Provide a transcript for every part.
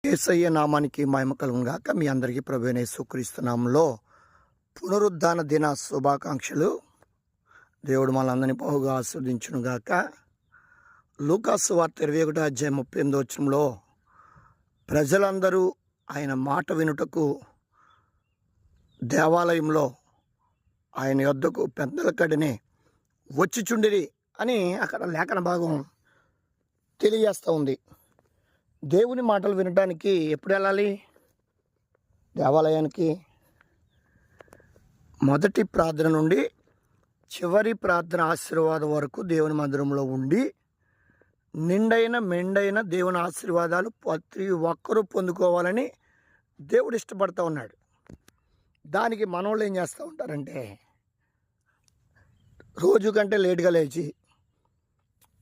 యేసయ్య నామానికి మహిమ కలుగును గాక. మీ అందరికీ ప్రభువైన యేసుక్రీస్తు నామములో పునరుద్ధాన దిన శుభాకాంక్షలు. దేవుడు మనందరినీ బహుగా ఆశీర్వదించును గాక. లూకాసు వార్త 21 అధ్యాయం 38 వచనంలో ప్రజలందరూ ఆయన మాట వినుటకు దేవాలయంలో ఆయన యొద్దకు పెద్దల కడిని వచ్చిచుండిరి అని అక్కడ లేఖన భాగం తెలియజేస్తూ ఉంది. దేవుని మాటలు వినడానికి ఎప్పుడు వెళ్ళాలి? దేవాలయానికి. మొదటి ప్రార్థన నుండి చివరి ప్రార్థన ఆశీర్వాదం వరకు దేవుని మందిరంలో ఉండి నిండైన మెండైన దేవుని ఆశీర్వాదాలు ప్రతి ఒక్కరూ పొందుకోవాలని దేవుడు ఇష్టపడుతూ ఉన్నాడు. దానికి మనోళ్ళు ఏం చేస్తూ ఉంటారంటే రోజు కంటే లేట్గా లేచి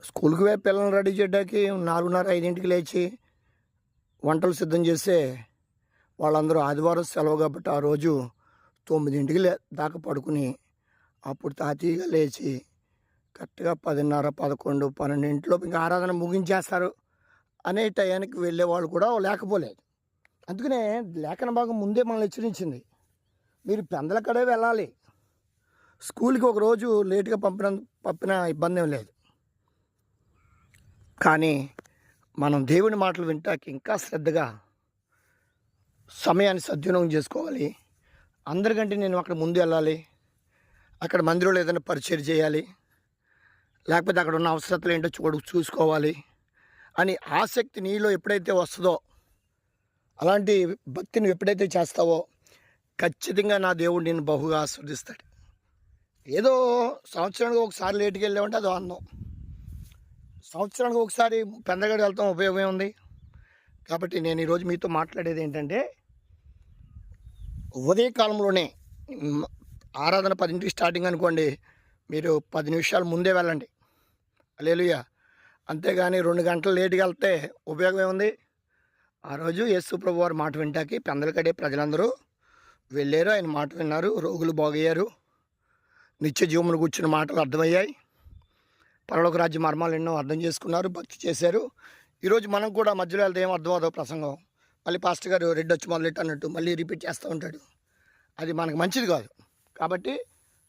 స్కూల్కి పిల్లల్ని రెడీ చేయడానికి 4:30-5 లేచి వంటలు సిద్ధం చేస్తే వాళ్ళందరూ ఆదివారం సెలవు కాబట్టి ఆ రోజు 9 దాకా పడుకుని అప్పుడు తాతీగా లేచి కరెక్ట్గా 10:30, 11, 12 ఇంకా ఆరాధన ముగించేస్తారు అనే టయానికి వెళ్ళే వాళ్ళు కూడా లేకపోలేదు. అందుకనే లేఖన భాగం ముందే మనల్ని హెచ్చరించింది, మీరు పెందల కడే వెళ్ళాలి. స్కూల్కి ఒకరోజు లేటుగా పంపిన ఇబ్బంది ఏం లేదు. కానీ మనం దేవుని మాటలు వింటాకి ఇంకా శ్రద్ధగా సమయాన్ని సద్వినియోగం చేసుకోవాలి. అందరికంటే నేను అక్కడ ముందు వెళ్ళాలి, అక్కడ మందిరంలో ఏదైనా పరిచయం చేయాలి, లేకపోతే అక్కడ ఉన్న అవసరతలు ఏంటో చూసుకోవాలి అని ఆసక్తి నీలో ఎప్పుడైతే వస్తుందో, అలాంటి భక్తిని ఎప్పుడైతే చేస్తావో ఖచ్చితంగా నా దేవుడు నేను బహుగా ఆస్వాదిస్తాడు. ఏదో సంవత్సరానికి ఒకసారి లేటుకి వెళ్ళామంటే అది అందం. సంవత్సరానికి ఒకసారి పెందగడి వెళ్తాం, ఉపయోగం ఉంది. కాబట్టి నేను ఈరోజు మీతో మాట్లాడేది ఏంటంటే, ఉదయకాలంలోనే ఆరాధన 10 స్టార్టింగ్ అనుకోండి, మీరు 10 నిమిషాలు ముందే వెళ్ళండి. హల్లెలూయా. అంతేగాని 2 గంటలు లేటుగా వెళ్తే ఉపయోగం ఏముంది? ఆ రోజు యేసు ప్రభు వారి మాట వింటాకి పెందలకడే ప్రజలందరూ వెళ్ళారు, ఆయన మాట విన్నారు, రోగులు బాగయ్యారు, నిత్య జీవమును కూర్చున్న మాటలు అర్థమయ్యాయి, పరలోక రాజ్య మర్మాలు ఎన్నో అర్థం చేసుకున్నారు, భక్తి చేశారు. ఈరోజు మనం కూడా మధ్యలో వెళ్తే ఏం అర్థం అవుతుందో ప్రసంగం, మళ్ళీ పాస్టర్ గారు రెడ్డి వచ్చి మొదలెట్టు అన్నట్టు మళ్ళీ రిపీట్ చేస్తూ ఉంటాడు. అది మనకు మంచిది కాదు. కాబట్టి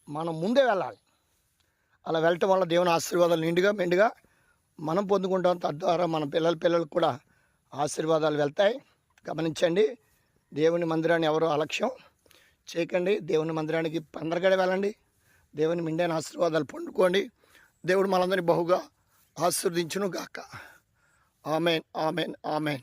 మనం ముందే వెళ్ళాలి. అలా వెళ్ళటం వల్ల దేవుని ఆశీర్వాదాలు నిండుగా మెండుగా మనం పొందుకుంటాం. తద్వారా మన పిల్లలకు కూడా ఆశీర్వాదాలు వెళ్తాయి. గమనించండి, దేవుని మందిరాన్ని ఎవరో అలక్ష్యం చేయకండి. దేవుని మందిరానికి పందరగడే వెళ్ళండి, దేవుని మెండైన ఆశీర్వాదాలు పొందుకోండి. దేవుడు మనందరినీ బహుగా ఆశీర్వదించును గాక. Amen, amen, amen.